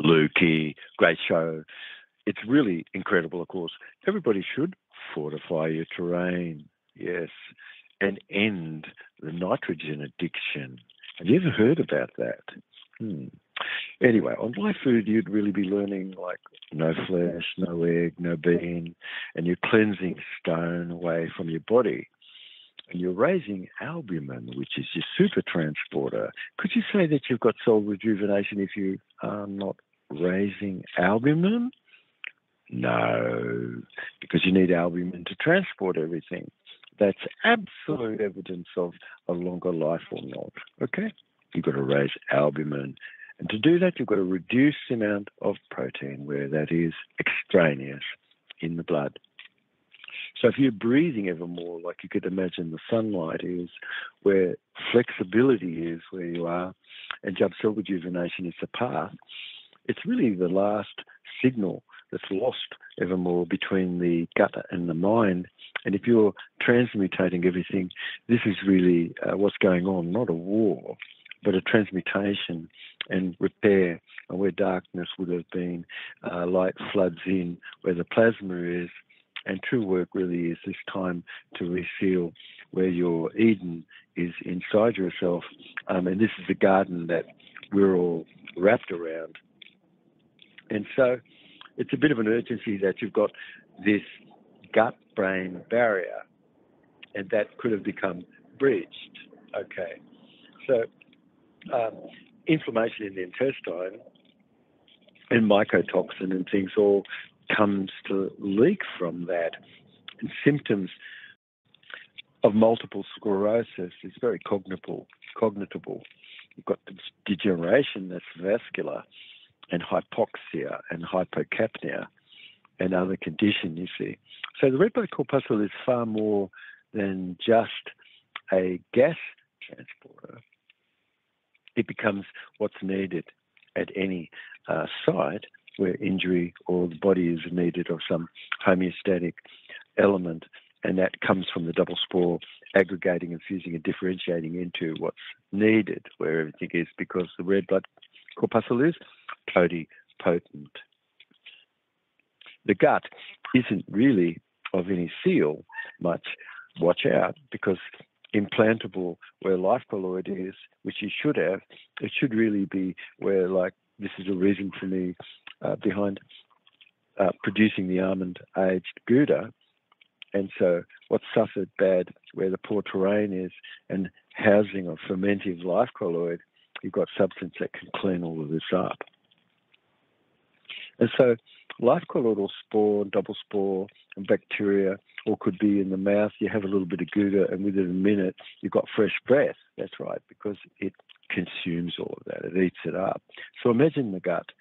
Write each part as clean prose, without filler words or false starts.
Lukey, great show. It's really incredible, of course. Everybody should fortify your terrain, yes, and end the nitrogen addiction. Have you ever heard about that? Hmm. Anyway, on live food, you'd really be learning like no flesh, no egg, no bean, and you're cleansing stone away from your body. And you're raising albumin, which is your super transporter. Could you say that you've got soul rejuvenation if you are not raising albumin? No, because you need albumin to transport everything. That's absolute evidence of a longer life or not. Okay? You've got to raise albumin. And to do that, you've got to reduce the amount of protein where that is extraneous in the blood. So if you're breathing ever more, like you could imagine the sunlight is, where flexibility is where you are, and job cell rejuvenation is the path, it's really the last signal that's lost ever more between the gut and the mind. And if you're transmutating everything, this is really what's going on, not a war, but a transmutation and repair. And where darkness would have been, light floods in where the plasma is. And true work really is this time to reseal where your Eden is inside yourself. And this is the garden that we're all wrapped around. And so it's a bit of an urgency that you've got this gut-brain barrier, and that could have become breached. Okay. So inflammation in the intestine and mycotoxin and things all comes to leak from that. And symptoms of multiple sclerosis is very cognitable. You've got degeneration that's vascular, and hypoxia and hypocapnia and other conditions, you see. So the red blood corpuscle is far more than just a gas transporter. It becomes what's needed at any site where injury or the body is needed of some homeostatic element, and that comes from the double spore aggregating and fusing and differentiating into what's needed where everything is, because the red blood corpuscle is totipotent. The gut isn't really of any seal much. Watch out, because implantable where life colloid is, which you should have, it should really be where, like, this is a reason for me behind producing the almond-aged Gouda. And so what's suffered bad where the poor terrain is and housing of fermentive life colloid, you've got substance that can clean all of this up. And so life colloidal spore, double spore, and bacteria, or could be in the mouth. You have a little bit of Gouda, and within a minute, you've got fresh breath. That's right, because it consumes all of that. It eats it up. So imagine the gut.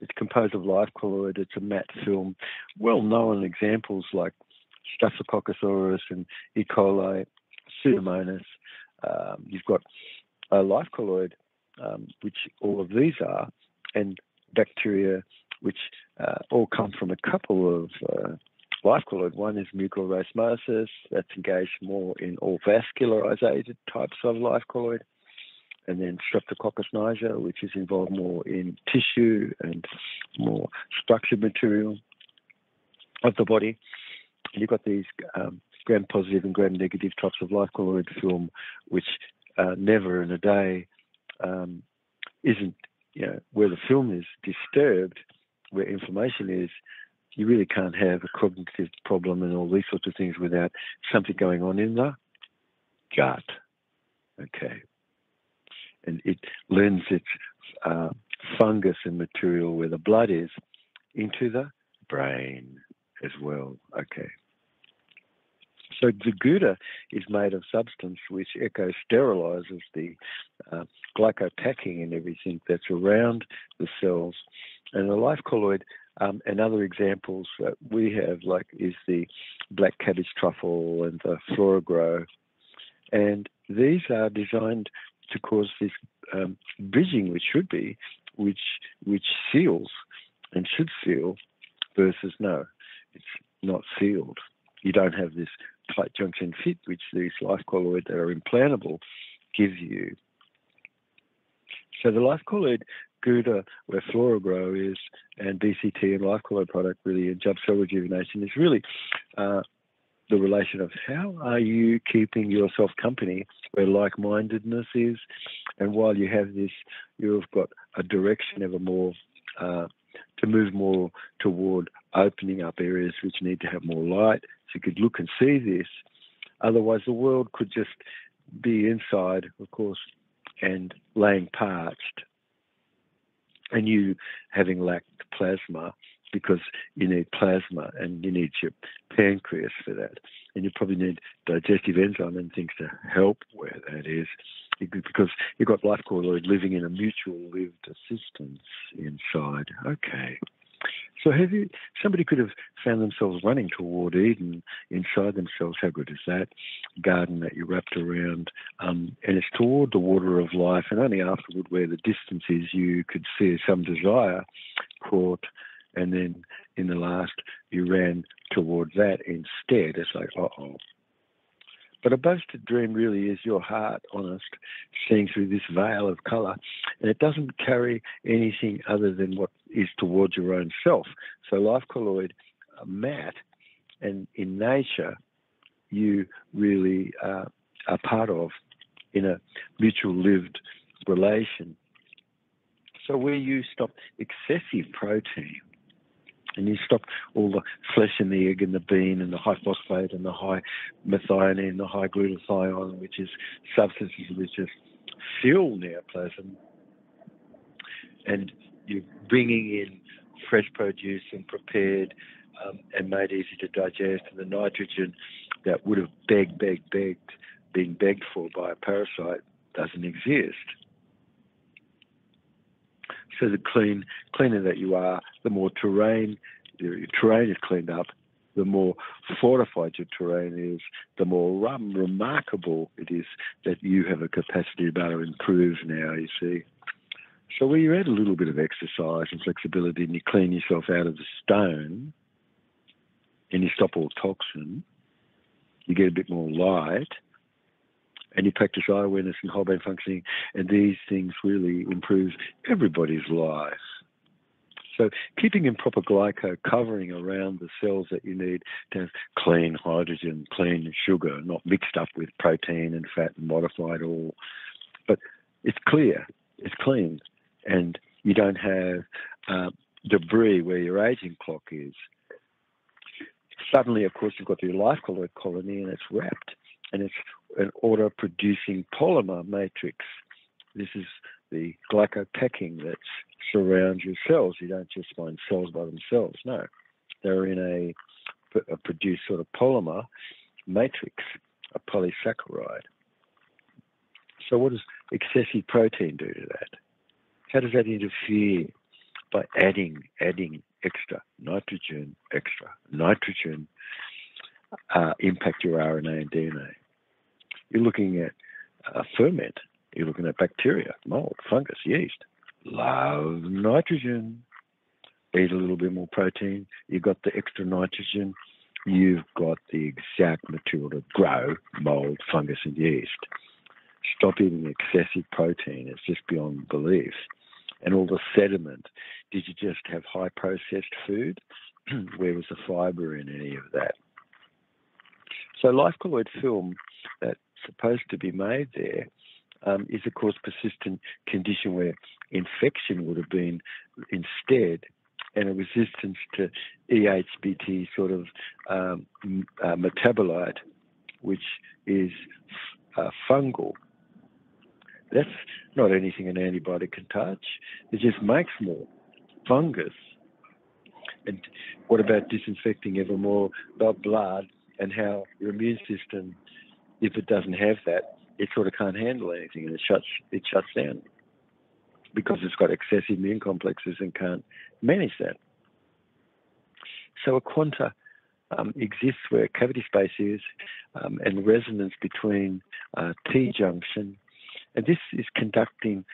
It's composed of life colloid. It's a matte film. Well-known examples like Staphylococcus aureus and E. coli, Pseudomonas. You've got a life colloid, which all of these are, and bacteria, which all come from a couple of life colloid. One is mucorosmosis, that's engaged more in all vascularized types of life colloid. And then Streptococcus niger, which is involved more in tissue and more structured material of the body. And you've got these gram-positive and gram-negative types of life colloid film, which never in a day isn't, where the film is disturbed, where inflammation is, you really can't have a cognitive problem and all these sorts of things without something going on in the gut. Okay. And it lends its fungus and material where the blood is into the brain as well. Okay. So the Gouda is made of substance which eco-sterilizes the glycopacking and everything that's around the cells. And the life colloid, and other examples that we have, like, is the black cabbage truffle and the flora grow. And these are designed to cause this bridging, which seals and should seal, versus no, it's not sealed. You don't have this tight junction fit, which these life colloid that are implantable gives you. So the life colloid Gouda, where FloraGrow is, and BCT and Life Colloid product really, and Jub Cell Rejuvenation is really the relation of how are you keeping yourself company where like-mindedness is, and while you have this, you've got a direction ever more to move more toward opening up areas which need to have more light, so you could look and see this. Otherwise, the world could just be inside, of course, and laying parched, and you having lacked plasma, because you need plasma and you need your pancreas for that. And you probably need digestive enzyme and things to help where that is, because you've got Life Colloid living in a mutual lived assistance inside. Okay. So somebody could have found themselves running toward Eden inside themselves. How good is that? Garden that you wrapped around. And it's toward the water of life. And only afterward, where the distance is, you could see some desire caught. And then in the last, you ran towards that instead. It's like, uh-oh. But a boasted dream really is your heart, honest, seeing through this veil of colour. And it doesn't carry anything other than what is towards your own self. So Life Colloid, Matt, and in nature, you really are part of in a mutual lived relation. So where you stop excessive protein, and you stop all the flesh in the egg and the bean and the high phosphate and the high methionine and the high glutathione, which is substances which just fuel neoplasm, and you're bringing in fresh produce and prepared and made easy to digest, and the nitrogen that would have been begged for by a parasite doesn't exist. So the cleaner that you are, the more your terrain is cleaned up, the more fortified your terrain is, the more remarkable it is that you have a capacity to be able to improve now, you see. So where you add a little bit of exercise and flexibility and you clean yourself out of the stone and you stop all toxin, you get a bit more light, and you practice eye awareness and whole brain functioning, and these things really improve everybody's life. So keeping in proper glyco covering around the cells that you need to have clean hydrogen, clean sugar, not mixed up with protein and fat and modified all. But it's clear, it's clean, and you don't have debris where your aging clock is. Suddenly, of course, you've got your Life Colloid colony and it's wrapped, and it's an order-producing polymer matrix. This is the glycopacking that surrounds your cells. You don't just find cells by themselves. No, they're in a produced sort of polymer matrix, a polysaccharide. So what does excessive protein do to that? How does that interfere? By adding extra nitrogen, impact your RNA and DNA. You're looking at ferment. You're looking at bacteria, mold, fungus, yeast. Love nitrogen. Eat a little bit more protein. You've got the extra nitrogen. You've got the exact material to grow mold, fungus, and yeast. Stop eating excessive protein. It's just beyond belief. And all the sediment. Did you just have high processed food? Where was the fiber in any of that? So Life Colloid film that's supposed to be made there is, of course, persistent condition where infection would have been instead, and a resistance to EHBT sort of metabolite, which is fungal. That's not anything an antibiotic can touch. It just makes more fungus. And what about disinfecting ever more blood, and how your immune system, if it doesn't have that, it sort of can't handle anything, and it shuts down because it's got excessive immune complexes and can't manage that. So a quanta exists where cavity space is and resonance between T-junction, and this is conducting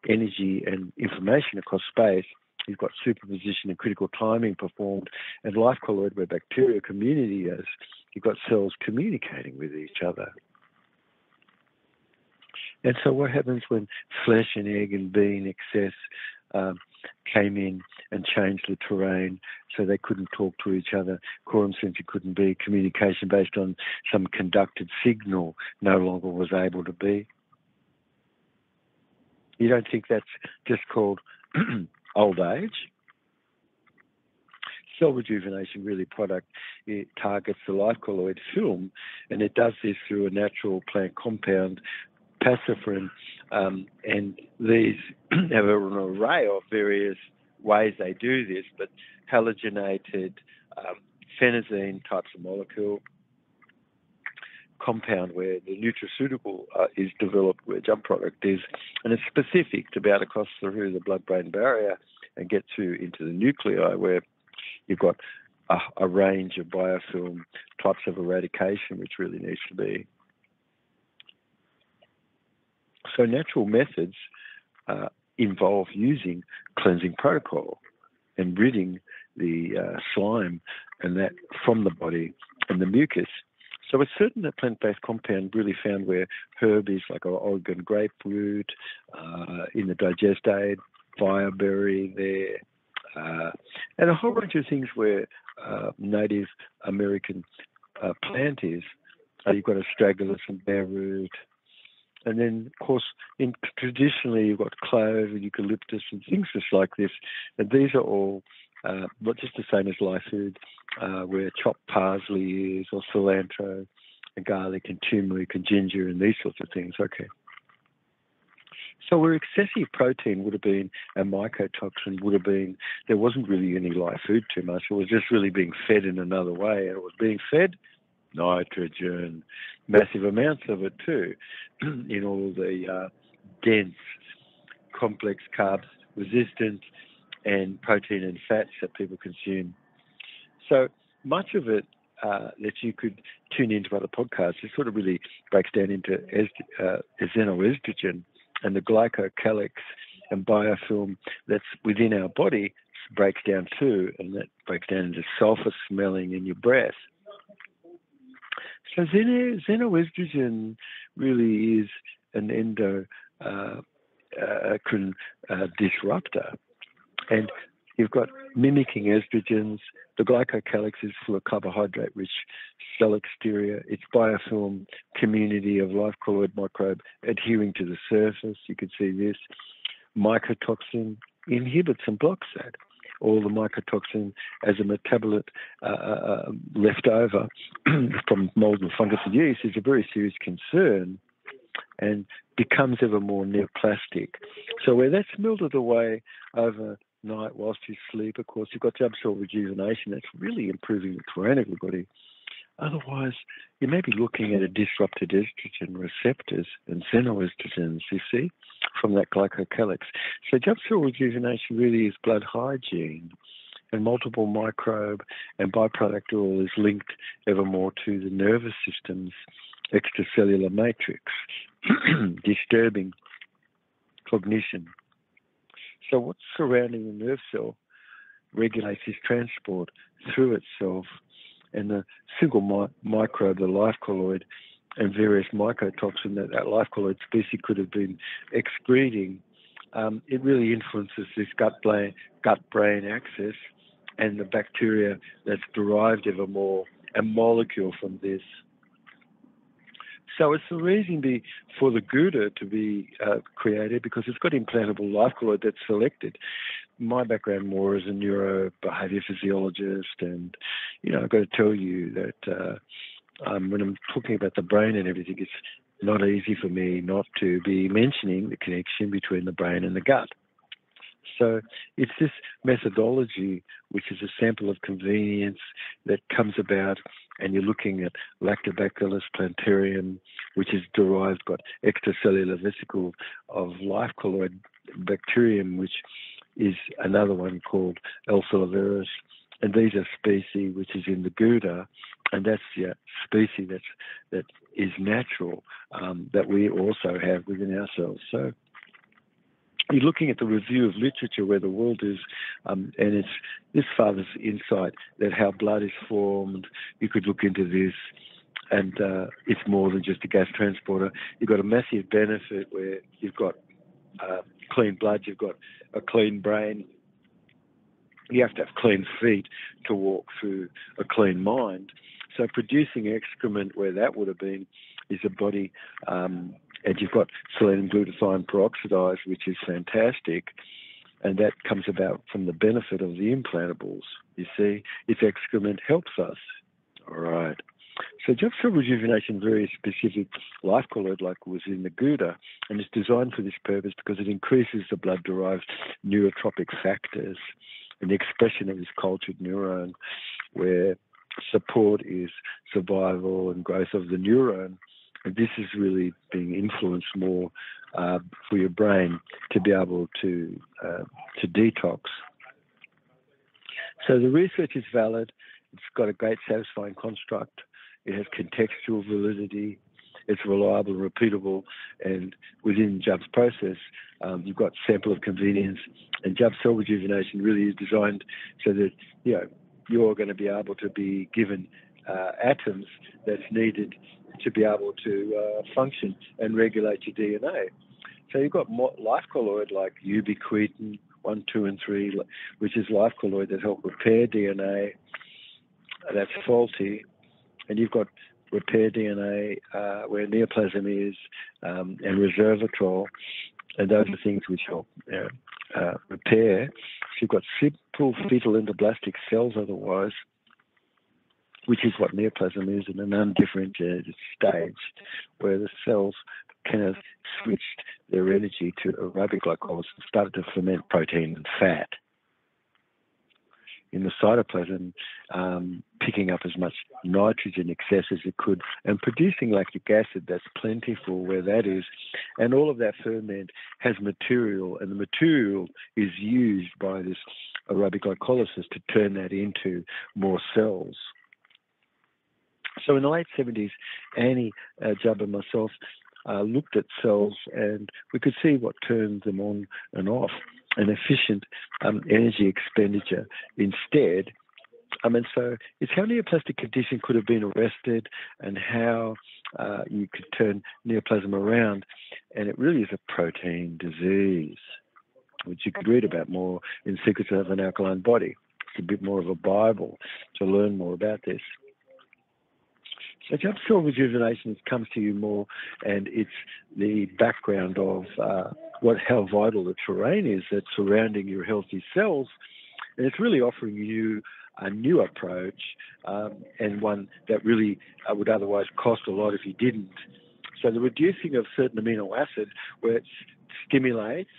energy and information across space. You've got superposition and critical timing performed, and Life Colloid, where bacteria community is, you've got cells communicating with each other. And so what happens when flesh and egg and bean excess came in and changed the terrain so they couldn't talk to each other? Quorum sensing couldn't be. Communication based on some conducted signal no longer was able to be. You don't think that's just called old age? Cell rejuvenation really it targets the life colloid film, and it does this through a natural plant compound, pasifrin, and these have an array of various ways they do this, but halogenated phenazine types of molecule compound where the nutraceutical is developed, where jump product is, and it's specific to be able to cross through the blood-brain barrier and get into the nuclei, where you've got a range of biofilm types of eradication, which really needs to be. So natural methods involve using cleansing protocol and ridding the slime and that from the body and the mucus. So it's certain that plant-based compound really found where herb is, like Oregon grapefruit, in the digest aid, fireberry there, and a whole bunch of things where Native American plant is. You've got astragalus and bare root. And then, of course, traditionally you've got clove and eucalyptus and things just like this. And these are all not just the same as live food, where chopped parsley is, or cilantro, and garlic and turmeric and ginger and these sorts of things. Okay. So where excessive protein would have been a mycotoxin, would have been, there wasn't really any live food too much. It was just really being fed in another way. And it was being fed nitrogen, massive amounts of it too, in all the dense, complex carbs, resistant, and protein and fats that people consume. So much of it that you could tune into other podcasts, it sort of really breaks down into xenoestrogen and the glycocalyx and biofilm that's within our body breaks down too, and that breaks down into sulfur smelling in your breath. So xenoestrogen really is an endocrine disruptor. And you've got mimicking estrogens. The glycocalyx is full of carbohydrate-rich cell exterior. Its biofilm community of life colloid microbe adhering to the surface. You can see this. Mycotoxin inhibits and blocks that. All the mycotoxin as a metabolite left over from mold and fungus and yeast is a very serious concern and becomes ever more neoplastic. So where that's melted away overnight whilst you sleep, of course, you've got jump cell rejuvenation that's really improving the terrain of your body. Otherwise, you may be looking at a disrupted estrogen receptors and xenoestrogens, you see, from that glycocalyx. So jump cell rejuvenation really is blood hygiene, and multiple microbe and byproduct oil is linked ever more to the nervous system's extracellular matrix, disturbing cognition. So what's surrounding the nerve cell regulates its transport through itself, and the single microbe, the life colloid, and various mycotoxin that life colloid species could have been excreting, it really influences this gut-brain axis and the bacteria that's derived ever more, a molecule from this. So it's the reason for the Gouda to be created, because it's got implantable life colloid that's selected. My background more as a neurobehavior physiologist, and I've got to tell you that when I'm talking about the brain and everything, it's not easy for me not to be mentioning the connection between the brain and the gut. So it's this methodology, which is a sample of convenience that comes about, and you're looking at Lactobacillus plantarum, which is derived, got extracellular vesicle of life colloid bacterium, which is another one called L. filiaris. And these are species which is in the Gouda, and that's the species that is natural, that we also have within ourselves. So you're looking at the review of literature where the world is, and it's this father's insight that how blood is formed. You could look into this, and it's more than just a gas transporter. You've got a massive benefit where you've got clean blood, you've got a clean brain. You have to have clean feet to walk through a clean mind. So producing excrement where that would have been is a body, and you've got selenium glutathione peroxidase, which is fantastic, and that comes about from the benefit of the implantables. You see, if excrement helps us. All right. So job cell rejuvenation, very specific life colloid like was in the Gouda, and it's designed for this purpose because it increases the blood-derived neurotropic factors and the expression of this cultured neuron, where support is survival and growth of the neuron. And this is really being influenced more for your brain to be able to detox. So the research is valid. It's got a great satisfying construct. It has contextual validity. It's reliable and repeatable. And within Jubb's process, you've got sample of convenience. And Jubb cell rejuvenation really is designed so that you're going to be able to be given atoms that's needed to be able to function and regulate your DNA. So you've got life colloid like ubiquitin 1, 2, and 3, which is life colloid that help repair DNA that's faulty, and you've got repair DNA where neoplasm is, and resveratrol, and those are things which help repair. So you've got simple fetal endoblastic cells otherwise, which is what neoplasm is in an undifferentiated stage, where the cells kind of switched their energy to aerobic glycolysis and started to ferment protein and fat in the cytoplasm, picking up as much nitrogen excess as it could and producing lactic acid that's plentiful where that is. And all of that ferment has material, and the material is used by this aerobic glycolysis to turn that into more cells. So in the late 70s, Annie Jubb and myself looked at cells, and we could see what turned them on and off, an efficient energy expenditure instead. And so it's how neoplastic condition could have been arrested and how you could turn neoplasm around. And it really is a protein disease, which you could read about more in Secrets of an Alkaline Body. It's a bit more of a Bible to learn more about this. So Jubb cell rejuvenation comes to you more, and it's the background of how vital the terrain is that's surrounding your healthy cells, and it's really offering you a new approach, and one that really would otherwise cost a lot if you didn't. So the reducing of certain amino acids, where it stimulates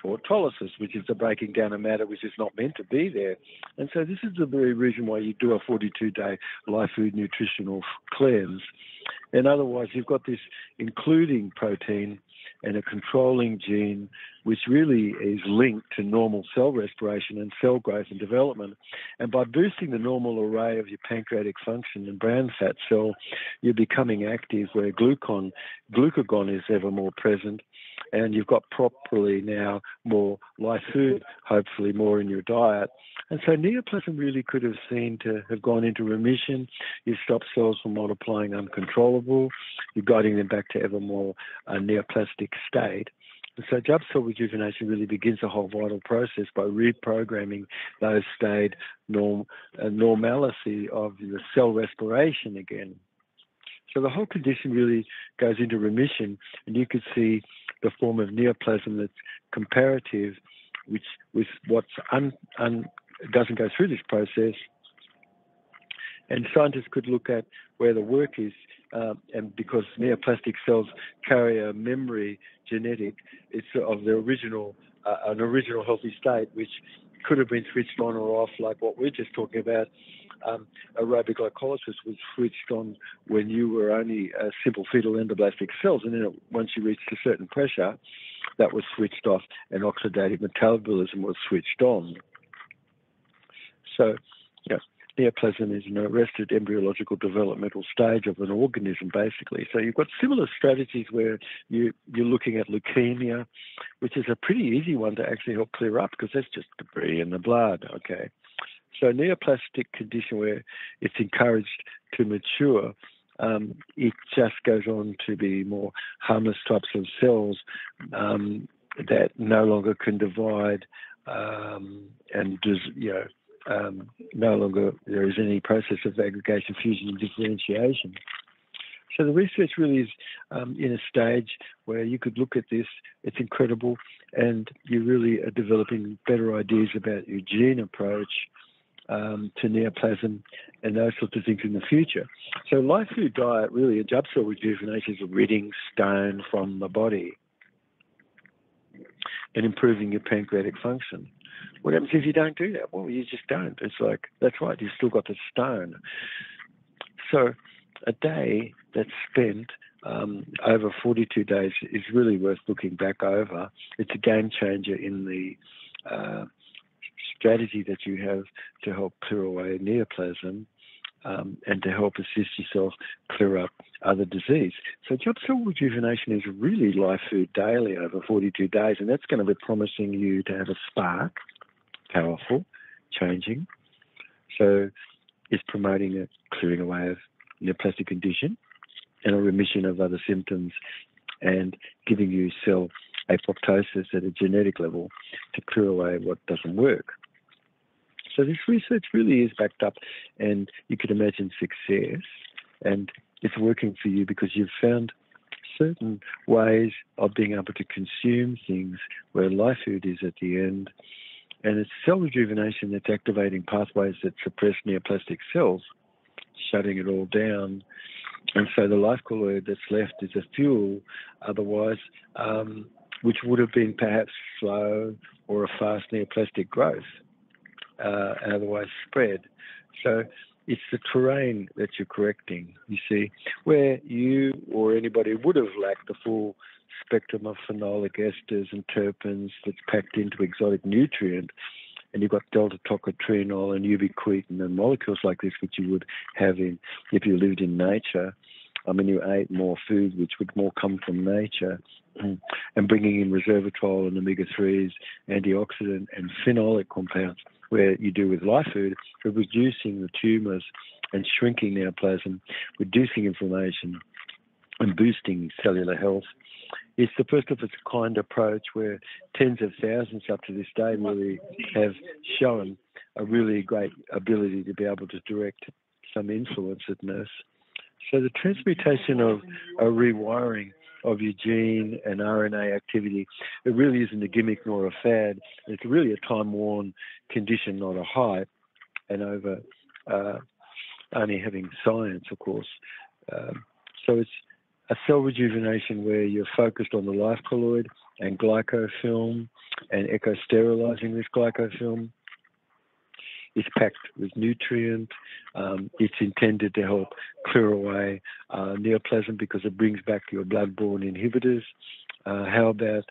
autolysis, which is the breaking down of matter which is not meant to be there. And so this is the very reason why you do a 42-day live food nutritional cleanse. And otherwise, you've got this including protein and a controlling gene, which really is linked to normal cell respiration and cell growth and development. And by boosting the normal array of your pancreatic function and brown fat cell, you're becoming active where glucagon is ever more present. And you've got properly now more live food, hopefully more in your diet. And so neoplasm really could have seen to have gone into remission. You stop cells from multiplying uncontrollable. You're guiding them back to ever more neoplastic state. And so Jubb cell rejuvenation really begins a whole vital process by reprogramming those stayed normalcy of the cell respiration again. So the whole condition really goes into remission, and you could see the form of neoplasm that's comparative, which with what's doesn't go through this process. And scientists could look at where the work is, and because neoplastic cells carry a memory genetic, it's of the original, an original healthy state, which could have been switched on or off, like what we're just talking about. Aerobic glycolysis was switched on when you were only simple fetal endoblastic cells, and then once you reached a certain pressure, that was switched off, and oxidative metabolism was switched on. So, neoplasm is an arrested embryological developmental stage of an organism, basically. So you've got similar strategies where you're looking at leukemia, which is a pretty easy one to actually help clear up because that's just debris in the blood, okay? So neoplastic condition where it's encouraged to mature it just goes on to be more harmless types of cells that no longer can divide and does, no longer there is any process of aggregation, fusion, and differentiation. So the research really is in a stage where you could look at this. It's incredible, and you really are developing better ideas about your gene approach to neoplasm and those sorts of things in the future. So live food diet, really, a job cell rejuvenation is ridding stone from the body and improving your pancreatic function. What happens if you don't do that? Well, you just don't. It's like, that's right, you've still got the stone. So a day that's spent over 42 days is really worth looking back over. It's a game changer in the strategy that you have to help clear away neoplasm and to help assist yourself clear up other disease. So job cell rejuvenation is really live food daily over 42 days, and that's going to be promising you to have a spark, powerful, changing. So it's promoting a clearing away of neoplastic condition and a remission of other symptoms, and giving you cell apoptosis at a genetic level to clear away what doesn't work. So this research really is backed up, and you could imagine success, and it's working for you because you've found certain ways of being able to consume things where live food is at the end, and it's cell rejuvenation that's activating pathways that suppress neoplastic cells, shutting it all down. And so the life colloid that's left is a fuel, otherwise, which would have been perhaps slow or a fast neoplastic growth, otherwise spread. So it's the terrain that you're correcting, you see, where you or anybody would have lacked the full spectrum of phenolic esters and terpenes that's packed into exotic nutrient, and you've got delta-tocotrienol and ubiquitin and molecules like this, which you would have in if you lived in nature. I mean, you ate more food, which would more come from nature, and bringing in resveratrol and omega-3s, antioxidant and phenolic compounds, where you do with live food, for reducing the tumours and shrinking neoplasm, reducing inflammation and boosting cellular health. It's the first of its kind approach where tens of thousands up to this day really have shown a really great ability to be able to direct some influences. So the transmutation of a rewiring of your gene and RNA activity, it really isn't a gimmick nor a fad. It's really a time-worn condition, not a hype, and over only having science, of course. So it's a cell rejuvenation where you're focused on the life colloid and glycofilm and eco-sterilizing this glycofilm. It's packed with nutrient. It's intended to help clear away neoplasm because it brings back your blood-borne inhibitors. How about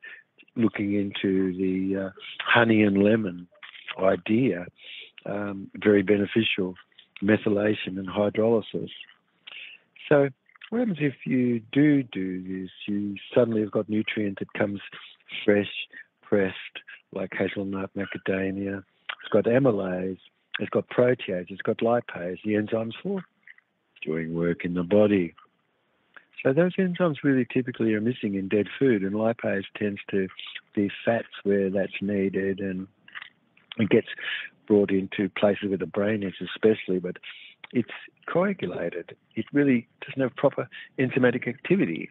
looking into the honey and lemon idea? Very beneficial, methylation and hydrolysis. So what happens if you do this? You suddenly have got nutrient that comes fresh, pressed, like hazelnut, macadamia. It's got amylase, it's got protease, it's got lipase, the enzymes for doing work in the body. So those enzymes really typically are missing in dead food, and lipase tends to be fats where that's needed, and it gets brought into places where the brain is especially, but it's coagulated. It really doesn't have proper enzymatic activity.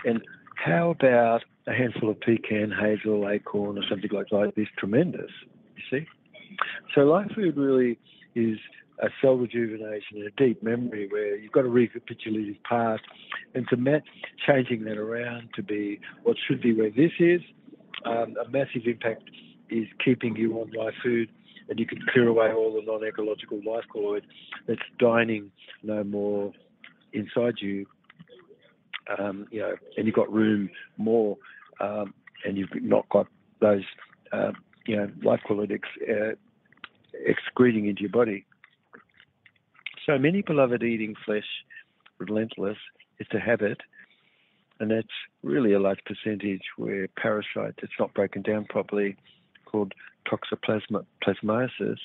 And how about a handful of pecan, hazel, acorn, or something like that? This tremendous, you see? So live food really is a cell rejuvenation and a deep memory where you've got a recapitulative past, and to changing that around to be what should be where this is, a massive impact is keeping you on live food, and you can clear away all the non-ecological life colloid that's dining no more inside you, and you've got room more, and you've not got those, life colloid excreting into your body. So many beloved eating flesh, relentless, is a habit, and that's really a large percentage where parasite that's not broken down properly, called toxoplasmosis. And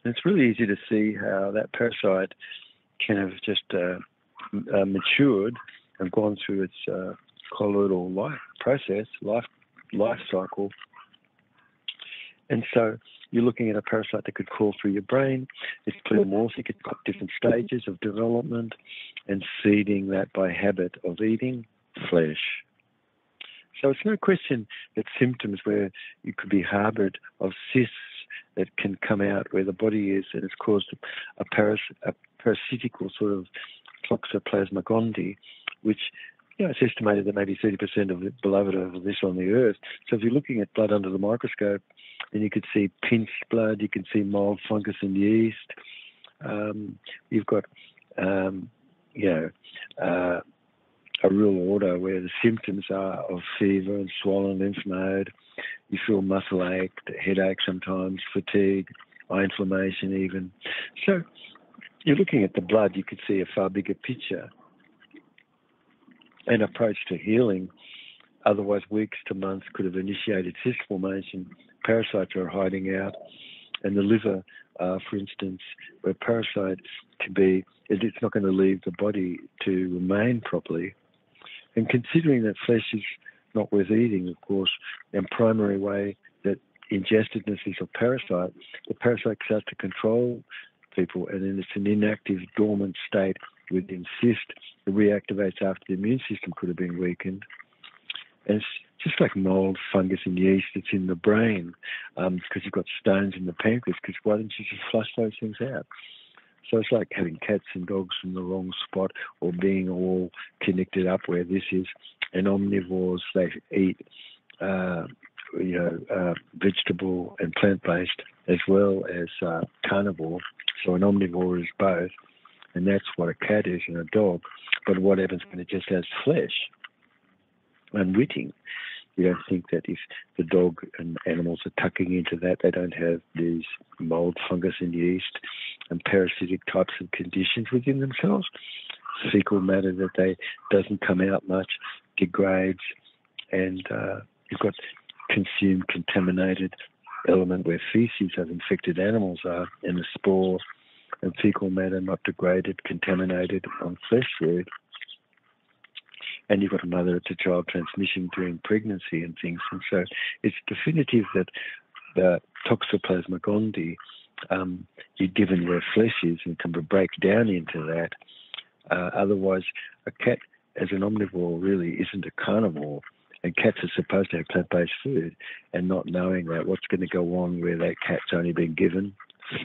it's really easy to see how that parasite can have just matured and gone through its colloidal life cycle. And so you're looking at a parasite that could crawl through your brain. It's pleomorphic. It's got different stages of development and feeding that by habit of eating flesh. So it's no question that symptoms where you could be harboured of cysts that can come out where the body is, and it's caused a parasitical sort of Toxoplasma gondii, which, it's estimated that maybe 30% of the beloved of this on the earth. So if you're looking at blood under the microscope, then you could see pinched blood, you can see mold, fungus, and yeast. You've got, a real order where the symptoms are of fever and swollen lymph node. You feel muscle ache, headache sometimes, fatigue, eye inflammation even. So you're looking at the blood, you could see a far bigger picture. An approach to healing, otherwise weeks to months, could have initiated cyst formation. Parasites are hiding out, and the liver, for instance, where parasite can be, it's not going to leave the body to remain properly. And considering that flesh is not worth eating, of course, and primary way that ingestedness is a parasite, the parasite starts to control people, and then it's an inactive, dormant state within cyst. It reactivates after the immune system could have been weakened. And it's just like mold, fungus, and yeast. It's in the brain because you've got stones in the pancreas. Because why don't you just flush those things out? So it's like having cats and dogs in the wrong spot, or being all connected up where this is. And omnivores, they eat vegetable and plant-based as well as carnivore. So an omnivore is both. And that's what a cat is and a dog. But what happens when it just has flesh? Unwitting. You don't think that if the dog and animals are tucking into that, they don't have these mold, fungus, and yeast and parasitic types of conditions within themselves. Fecal matter that they doesn't come out much, degrades, and you've got consumed contaminated element where feces of infected animals are, and the spore and fecal matter not degraded, contaminated on flesh food. And you've got a mother-to-child transmission during pregnancy and things. And so it's definitive that the Toxoplasma gondii, you're given where flesh is and can break down into that. Otherwise, a cat as an omnivore really isn't a carnivore. And cats are supposed to have plant-based food, and not knowing that, what's going to go on where that cat's only been given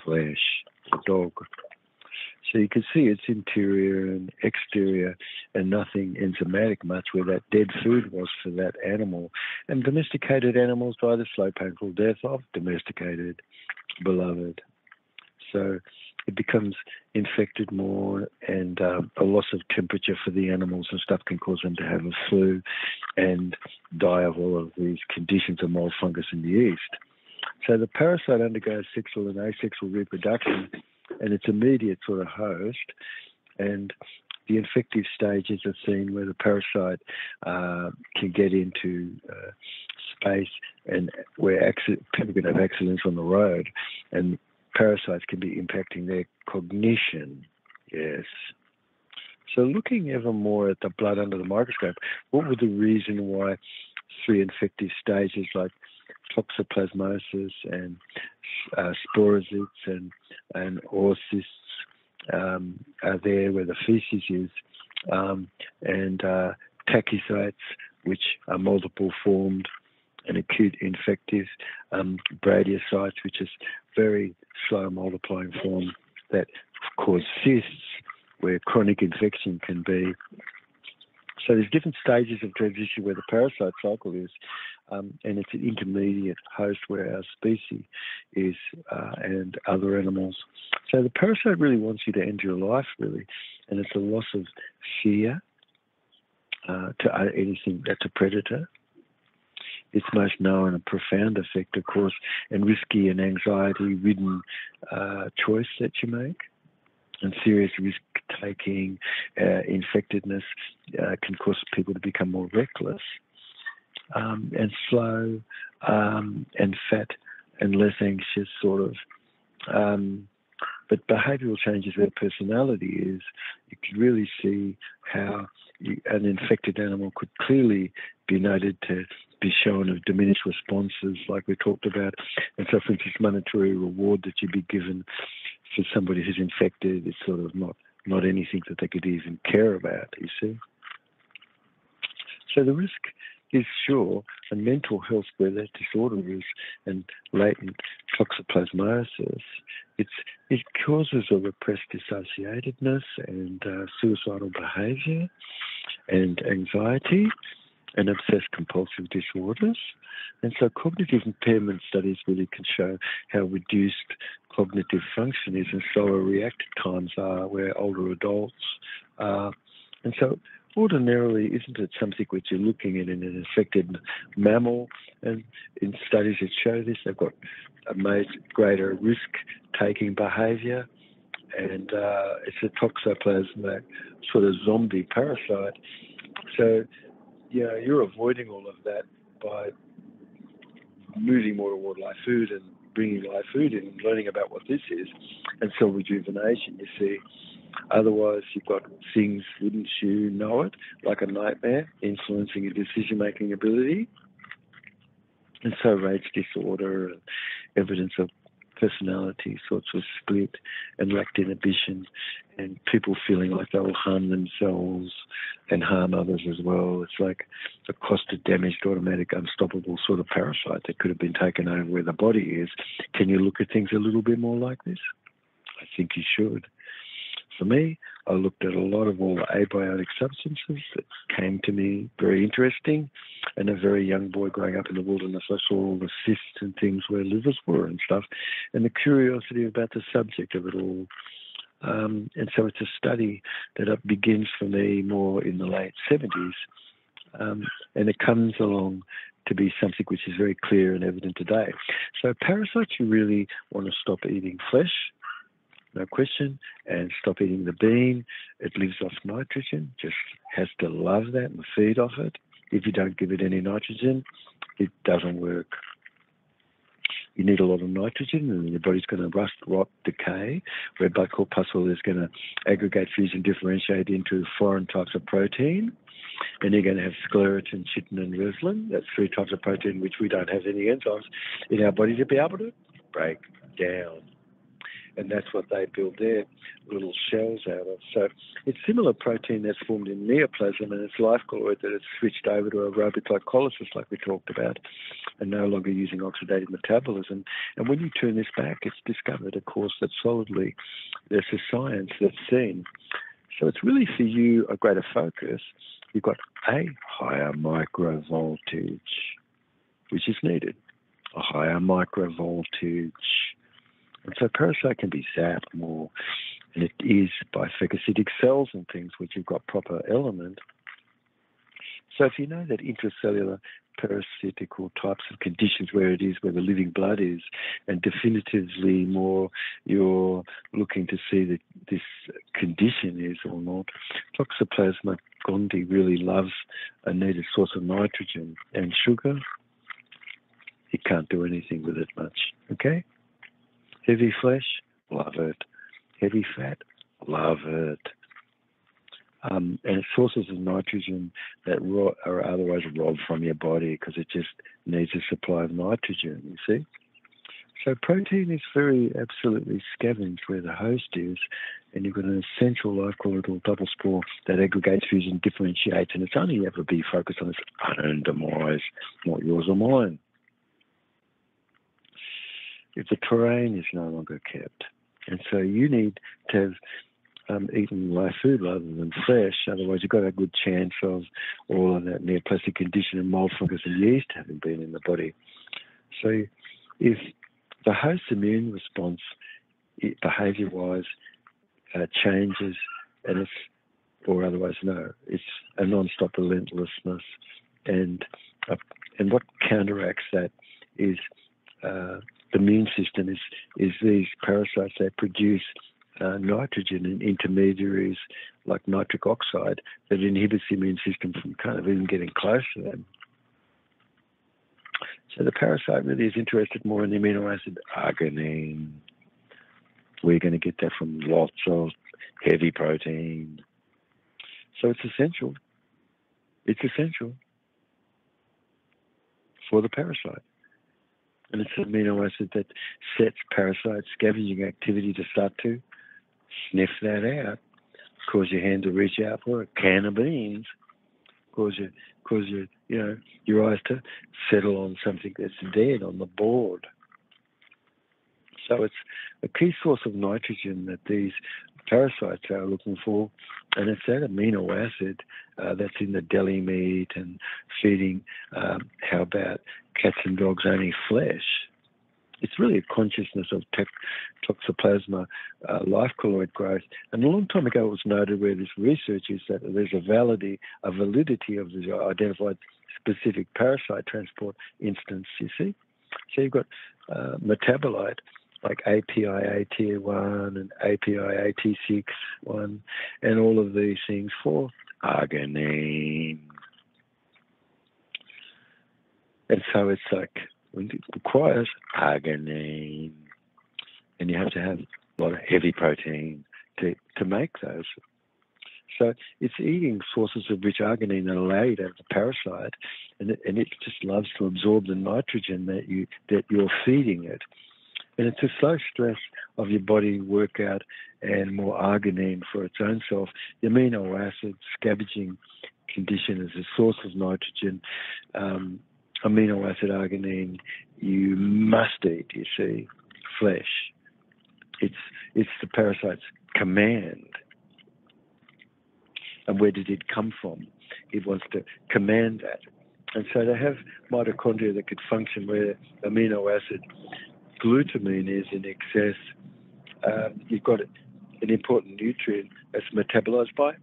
flesh, a dog. So you can see its interior and exterior and nothing enzymatic much where that dead food was for that animal. And domesticated animals die the slow, painful death of domesticated beloved. So it becomes infected more, and a loss of temperature for the animals and stuff can cause them to have a flu and die of all of these conditions of mold, fungus, and yeast. So the parasite undergoes sexual and asexual reproduction, and its immediate sort of host, and the infective stages are seen where the parasite can get into space, and where people can have accidents on the road, and parasites can be impacting their cognition. Yes. So looking ever more at the blood under the microscope, what was the reason why three infective stages like toxoplasmosis and sporocytes and oocysts are there where the feces is, and tachycytes, which are multiple formed and acute infective, bradiocytes, which is very slow multiplying form that cause cysts, where chronic infection can be. So there's different stages of transition where the parasite cycle is, and it's an intermediate host where our species is and other animals. So the parasite really wants you to end your life, really, and it's a loss of fear to anything that's a predator. Its most known and profound effect, of course, and risky and anxiety-ridden choice that you make, and serious risk-taking, infectedness can cause people to become more reckless, and slow, and fat, and less anxious, sort of. But behavioural changes where personality is, you can really see how an infected animal could clearly be noted to be shown of diminished responses like we talked about. And so, for instance, monetary reward that you'd be given for somebody who's infected is sort of not anything that they could even care about, you see. So the risk is sure, and mental health where that disorder is, and latent toxoplasmosis, it causes a repressed dissociatedness and suicidal behaviour and anxiety and obsessive compulsive disorders. And so cognitive impairment studies really can show how reduced cognitive function is and slower reactive times are where older adults are. And so ordinarily, isn't it something which you're looking at in an infected mammal? And in studies that show this, they've got a greater risk-taking behaviour, and it's a toxoplasmic sort of zombie parasite. So, you're avoiding all of that by moving more toward live food and bringing live food in and learning about what this is, and cell rejuvenation, you see. Otherwise, you've got things, wouldn't you know it, like a nightmare, influencing your decision-making ability. And so rage disorder, evidence of personality sorts of split and lacked inhibition, and people feeling like they'll harm themselves and harm others as well. It's like a cost-damaged, automatic, unstoppable sort of parasite that could have been taken over where the body is. Can you look at things a little bit more like this? I think you should. For me, I looked at a lot of all the abiotic substances that came to me very interesting. And a very young boy growing up in the wilderness, I saw all the cysts and things where livers were and stuff, and the curiosity about the subject of it all. And so it's a study that begins for me more in the late 70s, and it comes along to be something which is very clear and evident today. So parasites, you really want to stop eating flesh, no question, and stop eating the bean. It lives off nitrogen, just has to love that and feed off it. If you don't give it any nitrogen, it doesn't work. You need a lot of nitrogen, and your body's going to rust, rot, decay. Red blood corpuscle is going to aggregate, fuse, and differentiate into foreign types of protein. And you're going to have sclerotin, chitin, and reslin. That's 3 types of protein which we don't have any enzymes in our body to be able to break down. And that's what they build their little shells out of. So it's similar protein that's formed in neoplasm, and it's life colloid that it's switched over to aerobic glycolysis like we talked about, and no longer using oxidative metabolism. And when you turn this back, it's discovered, of course, that solidly there's a science that's seen. So it's really for you a greater focus. You've got a higher microvoltage, which is needed, a higher microvoltage. And so parasite can be zapped more, and it is by phagocytic cells and things which have got proper element. So if you know that intracellular parasitical types of conditions where it is, where the living blood is, and definitively more you're looking to see that this condition is or not, Toxoplasma gondii really loves a needed source of nitrogen and sugar. It can't do anything with it much, okay? Heavy flesh, love it. Heavy fat, love it. And it's sources of nitrogen that are otherwise robbed from your body because it just needs a supply of nitrogen, you see. So protein is very absolutely scavenged where the host is, and you've got an essential life colloidal double spore that aggregates, fuses, and differentiates, and it's only ever be focused on its own demise, not yours or mine. If the terrain is no longer kept. And so you need to have eaten live food rather than fresh, otherwise you've got a good chance of all of that neoplastic condition and mold, fungus and yeast having been in the body. So if the host's immune response, behaviour-wise, changes, and it's, or otherwise no, it's a non-stop relentlessness, and what counteracts that is the immune system is these parasites that produce nitrogen and intermediaries like nitric oxide that inhibits the immune system from kind of even getting close to them. So the parasite really is interested more in the amino acid arginine. We're going to get that from lots of heavy protein. So it's essential. It's essential for the parasite. And it's an amino acid that sets parasite scavenging activity to start to sniff that out, cause your hand to reach out for a can of beans, cause your eyes to settle on something that's dead on the board. So it's a key source of nitrogen that these parasites are looking for, and it's that amino acid that's in the deli meat and feeding, how about cats and dogs only flesh? It's really a consciousness of Toxoplasma life colloid growth. And a long time ago it was noted where this research is that there's a validity of the identified specific parasite transport instance, you see. So you've got metabolite like API-AT1 and API-AT6-1 and all of these things for arginine. And so it's like, it requires arginine, and you have to have a lot of heavy protein to make those. So it's eating sources of rich arginine that are laid out of the parasite, and it just loves to absorb the nitrogen that you're feeding it. And it's a slow stress of your body workout and more arginine for its own self. The amino acid scavenging condition is a source of nitrogen. Amino acid arginine, you must eat, you see, flesh. It's the parasite's command. And where did it come from? It wants to command that. And so they have mitochondria that could function where amino acid glutamine is in excess. You've got an important nutrient that's metabolized by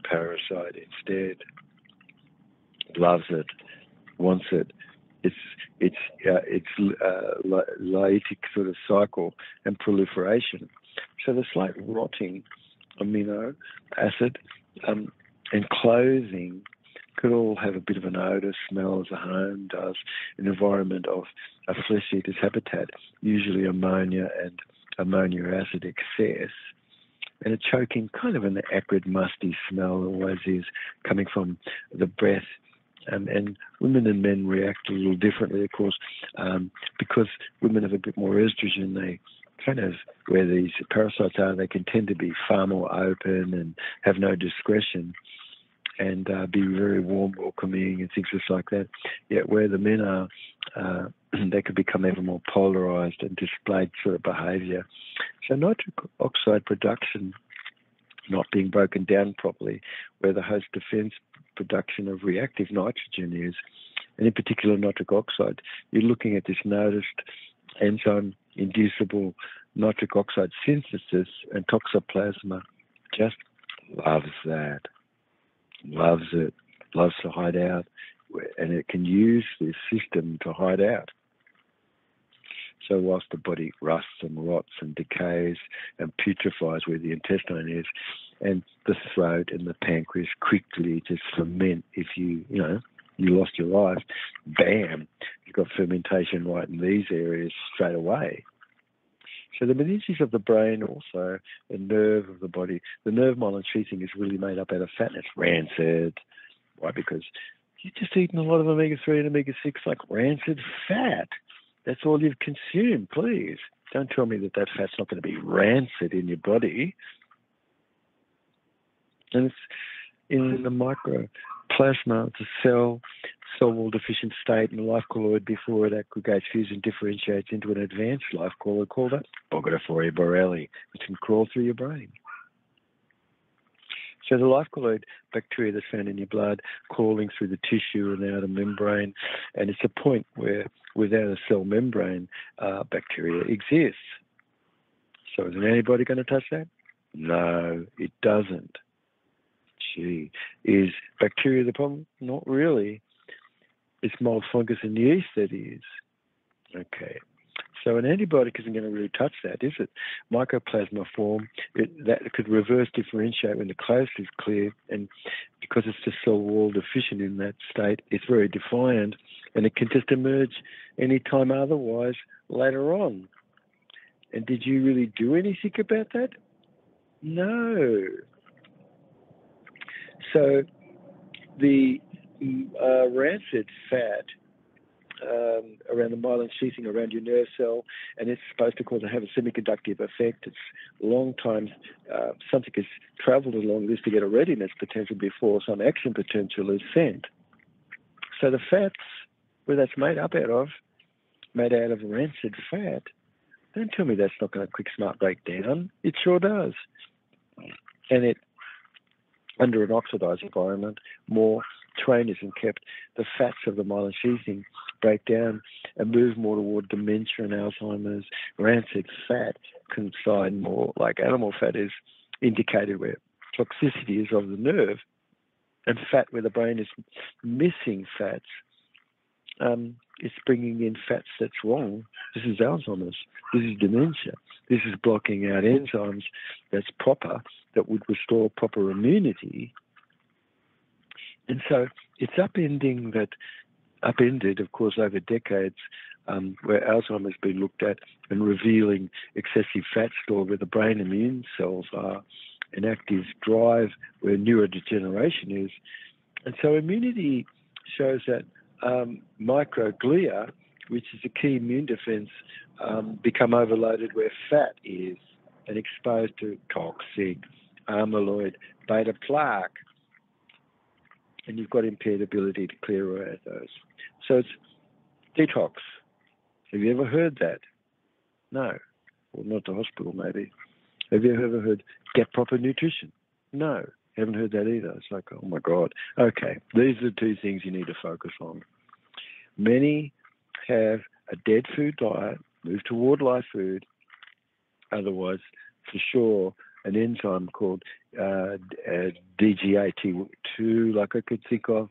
parasite instead. Loves it, wants it. It's lytic sort of cycle and proliferation. So the slight rotting amino acid and clothing could all have a bit of an odor, smell as a home does, an environment of a flesh eater's habitat, usually ammonia and ammonia acid excess, and a choking, kind of an acrid, musty smell always is coming from the breath. And women and men react a little differently, of course, because women have a bit more estrogen. They kind of, where these parasites are, they can tend to be far more open and have no discretion and be very warm, welcoming and things just like that. Yet where the men are, they could become ever more polarized and displayed sort of behavior. So nitric oxide production not being broken down properly, where the host defense production of reactive nitrogen is, and in particular nitric oxide, you're looking at this noticed enzyme-inducible nitric oxide synthesis, and Toxoplasma just loves that, loves it, loves to hide out, and it can use this system to hide out. So whilst the body rusts and rots and decays and putrefies where the intestine is, and the throat and the pancreas quickly just ferment, if you lost your life, bam, you've got fermentation right in these areas straight away. So the meninges of the brain, also the nerve of the body, the nerve myelin sheathing is really made up out of fat, and it's rancid. Why? Because you've just eaten a lot of omega-3 and omega-6, like rancid fat. That's all you've consumed, please. Don't tell me that fat's not going to be rancid in your body. And it's in the microplasma, it's a cell wall deficient state in the life colloid before it aggregates, fuses, and differentiates into an advanced life colloid called a Bogotophoria borrelii, which can crawl through your brain. So the life colloid bacteria that's found in your blood, crawling through the tissue and outer membrane, and it's a point where without a cell membrane, bacteria exists. So is an antibody going to touch that? No, it doesn't. Gee, is bacteria the problem? Not really. It's mold, fungus, and yeast that is. Okay. So an antibiotic isn't going to really touch that, is it? Mycoplasma form, that could reverse differentiate when the coast is clear, and because it's just cell wall deficient in that state, it's very defiant, and it can just emerge any time otherwise later on. And did you really do anything about that? No. So the rancid fat around the myelin sheathing around your nerve cell, and it's supposed to have a semiconductive effect. It's long time something has travelled along this to get a readiness potential before some action potential is sent. So the fats, where that's made out of rancid fat, don't tell me that's not going to quick smart break down. It sure does. And it, under an oxidized environment, more trainers and kept, the fats of the myelin sheathing break down and move more toward dementia and Alzheimer's. Rancid fat can sign more like animal fat is indicated where toxicity is of the nerve, and fat where the brain is missing fats. It's bringing in fats that's wrong. This is Alzheimer's. This is dementia. This is blocking out enzymes that's proper, that would restore proper immunity. And so it's upended, of course, over decades, where Alzheimer's has been looked at and revealing excessive fat store where the brain immune cells are, an active drive where neurodegeneration is. And so immunity shows that microglia, which is a key immune defense, become overloaded where fat is and exposed to toxic amyloid beta plaque, and you've got impaired ability to clear away those. So it's detox. Have you ever heard that? No. Well, not the hospital, maybe. Have you ever heard get proper nutrition? No. Haven't heard that either. It's like, oh my God. Okay, these are the two things you need to focus on. Many have a dead food diet, move toward live food. Otherwise, for sure, an enzyme called DGAT2, like I could think of.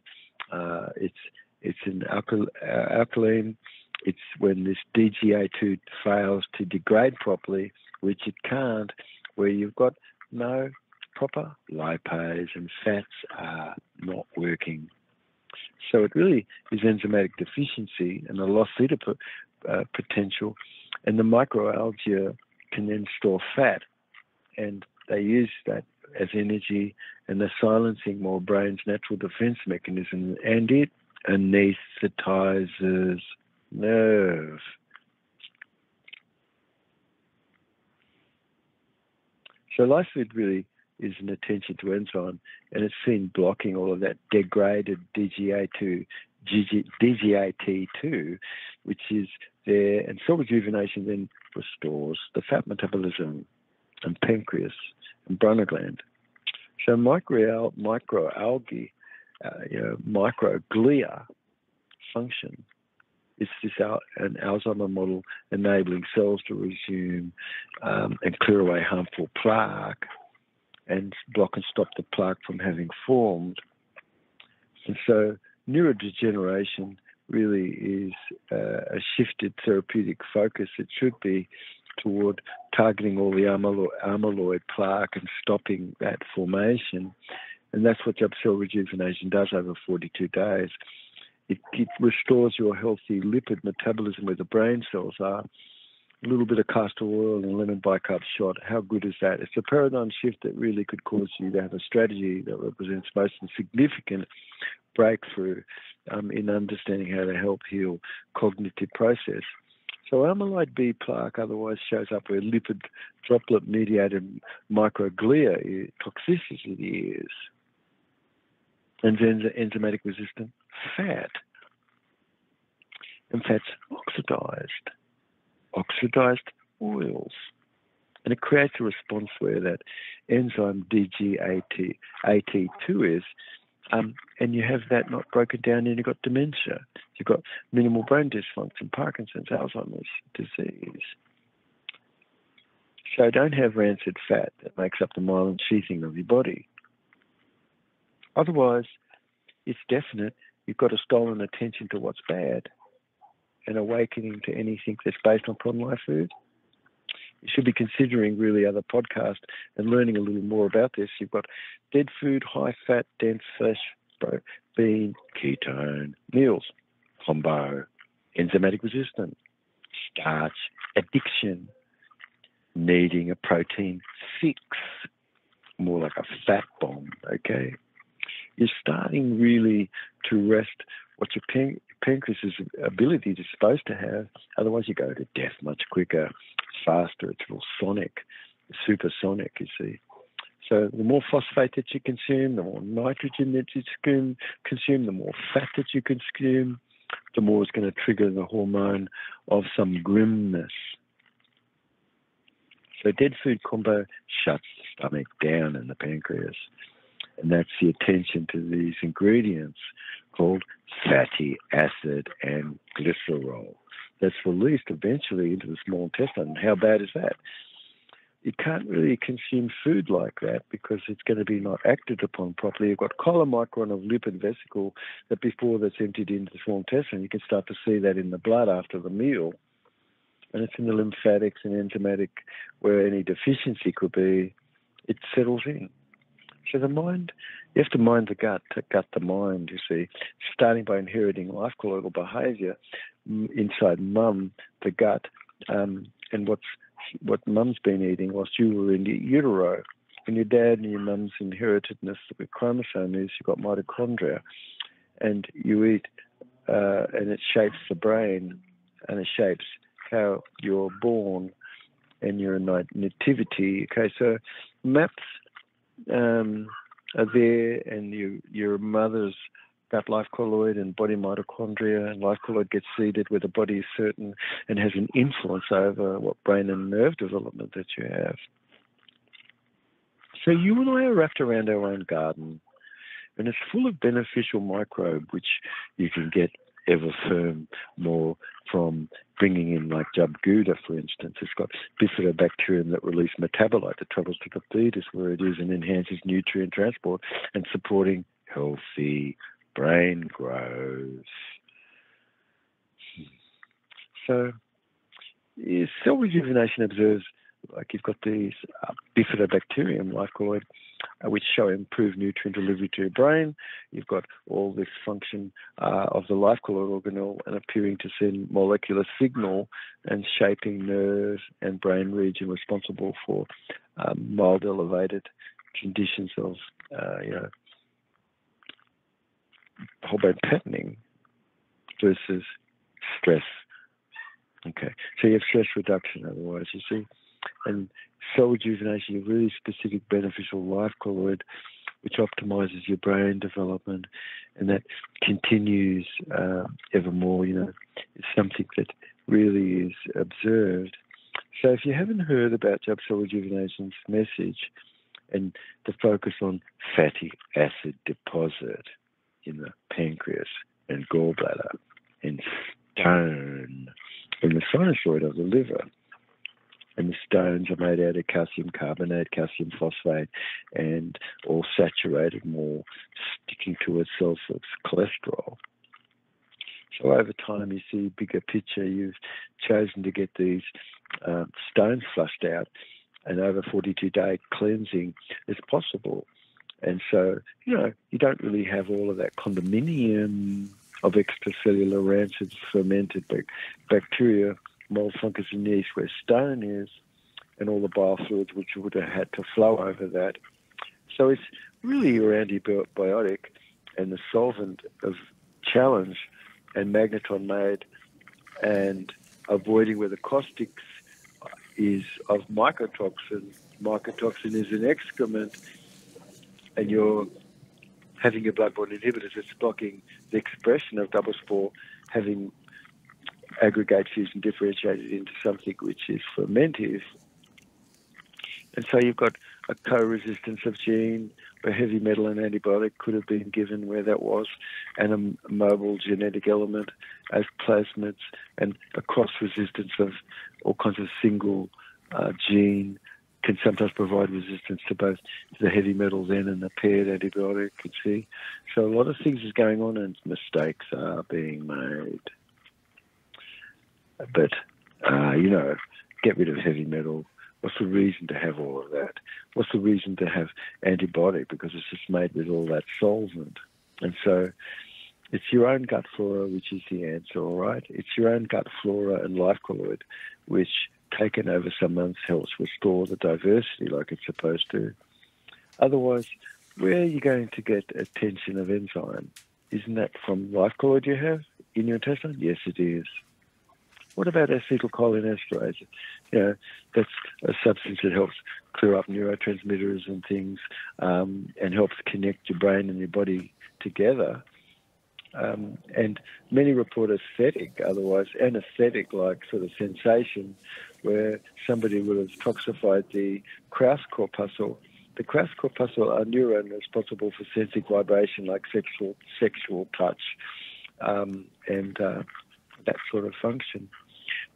It's an alkaline. It's when this DGA2 fails to degrade properly, which it can't, where you've got no proper lipase and fats are not working. So it really is enzymatic deficiency and a lost leader potential, and the microalgae can then store fat, and they use that as energy, and they're silencing more brain's natural defense mechanism, and it anesthetizes nerve. So life food really is an attention to enzyme, and it's seen blocking all of that degraded DGA2, DGAT2, which is there, and cell rejuvenation then restores the fat metabolism and pancreas and adrenal gland. So microalgae, microglia function. It's an Alzheimer model enabling cells to resume and clear away harmful plaque and block and stop the plaque from having formed. And so neurodegeneration really is a shifted therapeutic focus. It should be toward targeting all the amyloid plaque and stopping that formation. And that's what cell rejuvenation does over 42 days. It restores your healthy lipid metabolism where the brain cells are. A little bit of castor oil and a lemon bicarb shot. How good is that? It's a paradigm shift that really could cause you to have a strategy that represents most significant breakthrough in understanding how to help heal cognitive process. So amyloid B plaque otherwise shows up where lipid droplet-mediated microglia toxicity is. And then enzymatic resistant fat. And fat's oxidized oils. And it creates a response where that enzyme DGAT2 is, and you have that not broken down and you've got dementia. You've got minimal brain dysfunction, Parkinson's, Alzheimer's disease. So don't have rancid fat that makes up the myelin sheathing of your body. Otherwise, it's definite you've got a stolen attention to what's bad and awakening to anything that's based on live food. You should be considering really other podcasts and learning a little more about this. You've got dead food, high fat, dense flesh, bean, ketone, meals, combo, enzymatic resistant, starch, addiction, needing a protein 6, more like a fat bomb, okay? You're starting really to rest what your pancreas's ability is supposed to have. Otherwise, you go to death much quicker, faster. It's all sonic, supersonic, you see. So the more phosphate that you consume, the more nitrogen that you consume, the more fat that you consume, the more it's going to trigger the hormone of some grimness. So dead food combo shuts the stomach down in the pancreas. And that's the attention to these ingredients called fatty acid and glycerol. That's released eventually into the small intestine. How bad is that? You can't really consume food like that because it's going to be not acted upon properly. You've got chylomicron of lipid vesicle that before that's emptied into the small intestine, you can start to see that in the blood after the meal. And it's in the lymphatics and enzymatic where any deficiency could be, it settles in. So the mind, you have to mind the gut, to gut the mind, you see, starting by inheriting life colloidal behaviour inside mum, the gut, and what mum's been eating whilst you were in the utero. When your dad and your mum's inheritedness with chromosome is, you've got mitochondria, and you eat, and it shapes the brain, and it shapes how you're born and your nativity. Okay, so maps are there, and your mother's gut life colloid and body mitochondria, and life colloid gets seeded where the body is certain and has an influence over what brain and nerve development that you have. So you and I are wrapped around our own garden, and it's full of beneficial microbe, which you can get ever firm more from bringing in, like Jub Gouda, for instance. It's got bifidobacterium that release metabolite that travels to the fetus where it is and enhances nutrient transport and supporting healthy brain growth. So cell rejuvenation observes, like you've got these bifidobacterium life colloid, which show improved nutrient delivery to your brain. You've got all this function of the life colloid organelle and appearing to send molecular signal and shaping nerve and brain region responsible for mild elevated conditions of, whole brain patterning versus stress. Okay, so you have stress reduction otherwise, you see. And cell rejuvenation, a really specific beneficial life colloid, which optimizes your brain development, and that continues ever more, is something that really is observed. So if you haven't heard about Jub Cell Rejuvenation's message and the focus on fatty acid deposit in the pancreas and gallbladder and stone in the sinusoid of the liver, and the stones are made out of calcium carbonate, calcium phosphate, and all saturated more, sticking to itself as cholesterol. So over time, you see bigger picture. You've chosen to get these stones flushed out, and over 42-day cleansing is possible. And so, you don't really have all of that condominium of extracellular rancid fermented bacteria, mold, fungus, and yeast where stone is, and all the bile fluids which would have had to flow over that. So it's really your antibiotic and the solvent of challenge and magneton made, and avoiding where the caustics is of mycotoxin. Mycotoxin is an excrement, and you're having your blood-borne inhibitors. It's blocking the expression of double spore, having aggregate fusion differentiated into something which is fermentive. And so you've got a co-resistance of gene where heavy metal and antibiotic could have been given where that was, and a mobile genetic element as plasmids, and a cross-resistance of all kinds of single gene can sometimes provide resistance to both the heavy metals and the paired antibiotic, you see. So a lot of things is going on and mistakes are being made. But, get rid of heavy metal. What's the reason to have all of that? What's the reason to have antibiotic? Because it's just made with all that solvent. And so it's your own gut flora which is the answer, all right? It's your own gut flora and life colloid which taken over some months helps restore the diversity like it's supposed to. Otherwise, where are you going to get a tension of enzyme? Isn't that from life colloid you have in your intestine? Yes, it is. What about acetylcholinesterase? That's a substance that helps clear up neurotransmitters and things, and helps connect your brain and your body together. And many report aesthetic, otherwise anesthetic, like sort of sensation, where somebody would have toxified the Krauss corpuscle. The Krauss corpuscle are neuron responsible for sensing vibration, like sexual touch, and that sort of function.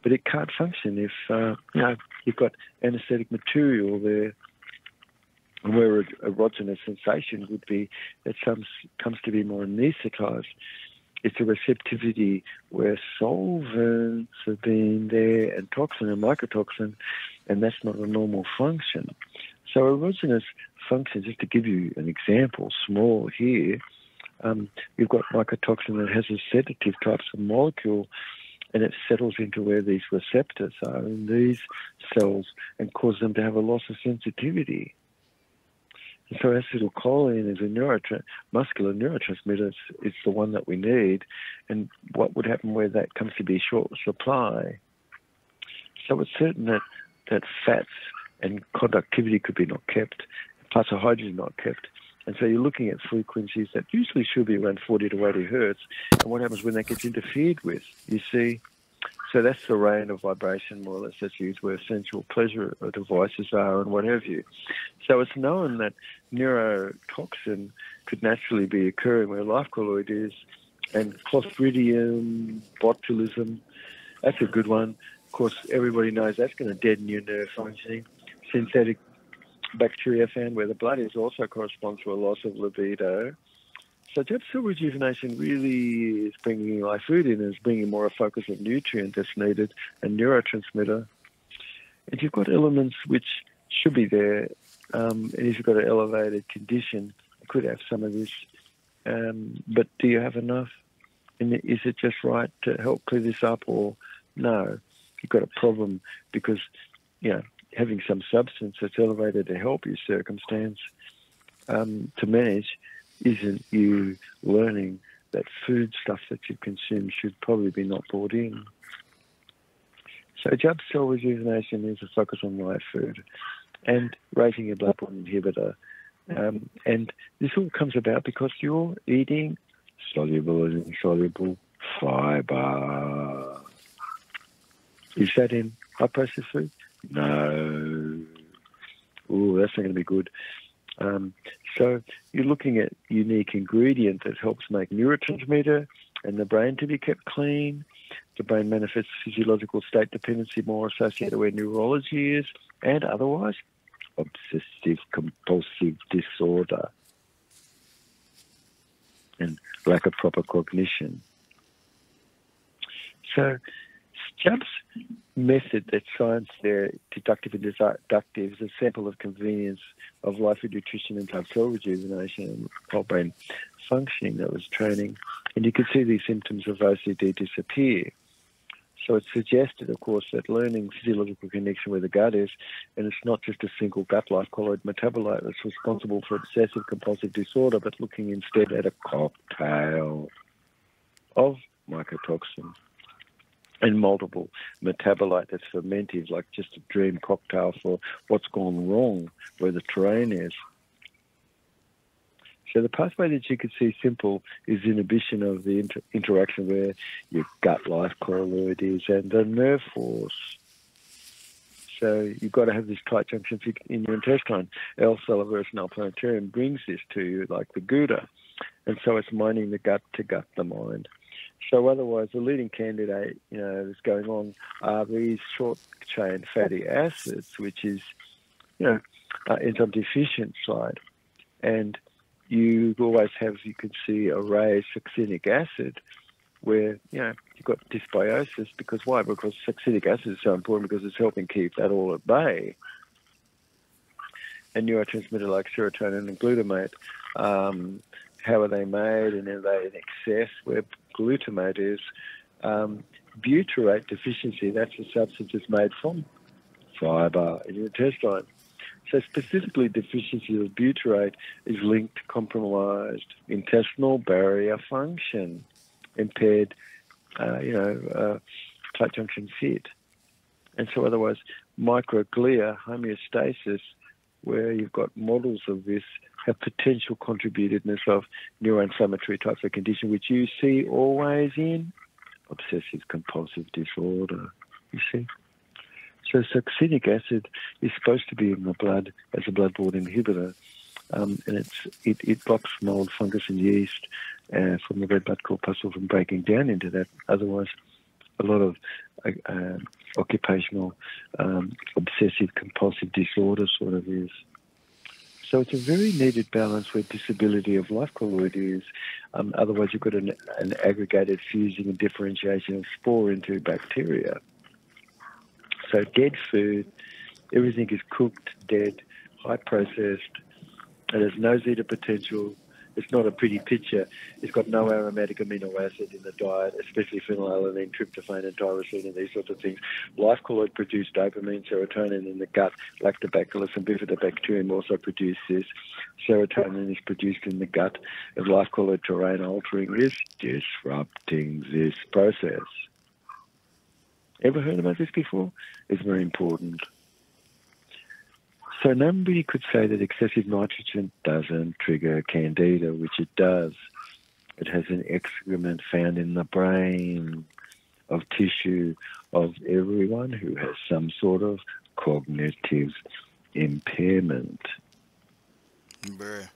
But it can't function if you've got anesthetic material there, where erogenous sensation would be that comes to be more anesthetized. It's a receptivity where solvents have been there and toxin and mycotoxin, and that's not a normal function. So erogenous function, just to give you an example, small here, you've got mycotoxin that has a sedative types of molecule, and it settles into where these receptors are in these cells and causes them to have a loss of sensitivity. And so acetylcholine is a muscular neurotransmitter. It's the one that we need. And what would happen where that comes to be short supply? So it's certain that fats and conductivity could be not kept, parts of hydrogen not kept. And so you're looking at frequencies that usually should be around 40 to 80 hertz. And what happens when that gets interfered with, you see? So that's the range of vibration, more or less, that's used where sensual pleasure devices are and what have you. So it's known that neurotoxin could naturally be occurring where life colloid is, and Clostridium botulism, that's a good one. Of course, everybody knows that's going to deaden your nerve functioning. Synthetic bacteria found where the blood is also corresponds to a loss of libido. So Jeb cell rejuvenation really is bringing life food in, is bringing more a focus of nutrient that's needed, and neurotransmitter. And you've got elements which should be there, and if you've got an elevated condition, you could have some of this. But do you have enough? And is it just right to help clear this up, or no? You've got a problem because, having some substance that's elevated to help your circumstance to manage isn't you learning that food stuff that you consume should probably be not brought in. So Jeb cell rejuvenation is a focus on live food and raising your blood-brain inhibitor. And this all comes about because you're eating soluble and insoluble fibre. Is that in high-processed food? No. Ooh, that's not going to be good. So you're looking at unique ingredient that helps make neurotransmitter and the brain to be kept clean. The brain manifests physiological state dependency more associated where neurology is, and otherwise obsessive compulsive disorder and lack of proper cognition. So Jubb's method that science there, deductive and deductive, is a sample of convenience of life and nutrition and blood cell rejuvenation and whole brain functioning that was training. And you could see these symptoms of OCD disappear. So it suggested, of course, that learning physiological connection where the gut is, and it's not just a single gut life colloid metabolite that's responsible for obsessive compulsive disorder, but looking instead at a cocktail of mycotoxin and multiple metabolite that's fermentive, like just a dream cocktail for what's gone wrong where the terrain is. So the pathway that you could see simple is inhibition of the interaction where your gut life colloid is and the nerve force. So you've got to have this tight junction in your intestine. L. salivarius planetarium brings this to you like the Gouda. And so it's mining the gut to gut the mind. So otherwise, the leading candidate, that's going on are these short-chain fatty acids, which is, enzyme deficient side. And you always have, you can see, a raised succinic acid where, you've got dysbiosis. Because why? Because succinic acid is so important because it's helping keep that all at bay. And neurotransmitter like serotonin and glutamate, how are they made, and are they in excess? Where glutamate is butyrate deficiency, that's a substance that's made from fibre in your intestine. So specifically, deficiency of butyrate is linked to compromised intestinal barrier function, impaired, tight junction fit. And so otherwise, microglia, homeostasis, where you've got models of this, have potential contributedness of neuroinflammatory types of condition, which you see always in obsessive compulsive disorder, you see. So succinic acid is supposed to be in the blood as a blood-brain inhibitor, and it blocks mold, fungus, and yeast from the red blood corpuscle from breaking down into that. Otherwise, a lot of occupational obsessive compulsive disorder sort of is. So it's a very needed balance where disability of life colloid is. Otherwise, you've got an aggregated fusing and differentiation of spore into bacteria. So dead food, everything is cooked, dead, high processed. It has no zeta potential. It's not a pretty picture. It's got no aromatic amino acid in the diet, especially phenylalanine, tryptophan, and tyrosine, and these sorts of things. Life colloid produce dopamine, serotonin in the gut. Lactobacillus and bifidobacterium also produce this. Serotonin is produced in the gut, and life colloid terrain altering is disrupting this process. Ever heard about this before? It's very important. So nobody could say that excessive nitrogen doesn't trigger candida, which it does. It has an excrement found in the brain of tissue of everyone who has some sort of cognitive impairment. Bruh.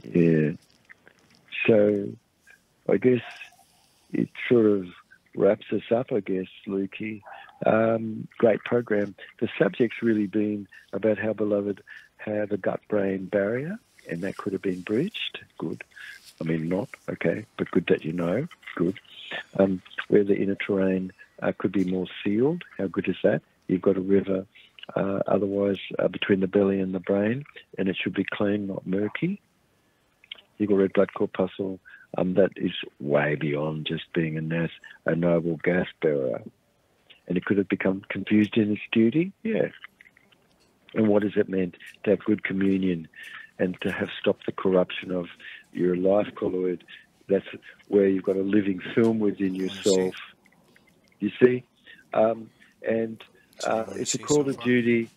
Yeah. So I guess it sort of wraps us up, I guess, Lukey. Great program. The subject's really been about how beloved have a gut-brain barrier, and that could have been breached. Good. I mean, not. Okay. But good that you know. Good. Where the inner terrain could be more sealed. How good is that? You've got a river otherwise between the belly and the brain, and it should be clean, not murky. You've got red blood corpuscle. That is way beyond just being a noble gas bearer. And it could have become confused in its duty? Yeah. And what does it mean to have good communion and to have stopped the corruption of your life colloid? That's where you've got a living film within yourself. You see? It's a call to duty.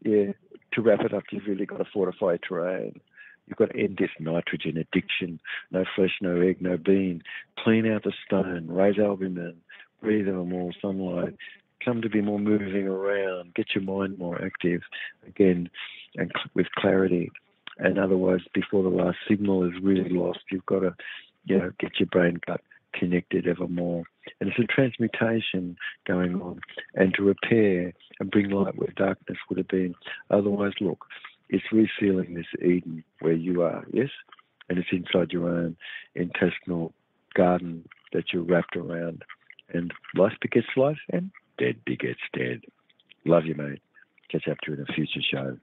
Yeah. To wrap it up, you've really got to fortify terrain. You've got to end this nitrogen addiction. No flesh, no egg, no bean. Clean out the stone. Raise albumin. Breathe in more sunlight. Come to be more moving around. Get your mind more active again and with clarity. And otherwise, before the last signal is really lost, you've got to, get your brain gut connected ever more. And it's a transmutation going on, and to repair and bring light where darkness would have been. Otherwise, look, it's resealing this Eden where you are, yes? And it's inside your own intestinal garden that you're wrapped around. And life begets life, and dead begets dead. Love you, mate. Catch up to you in a future show.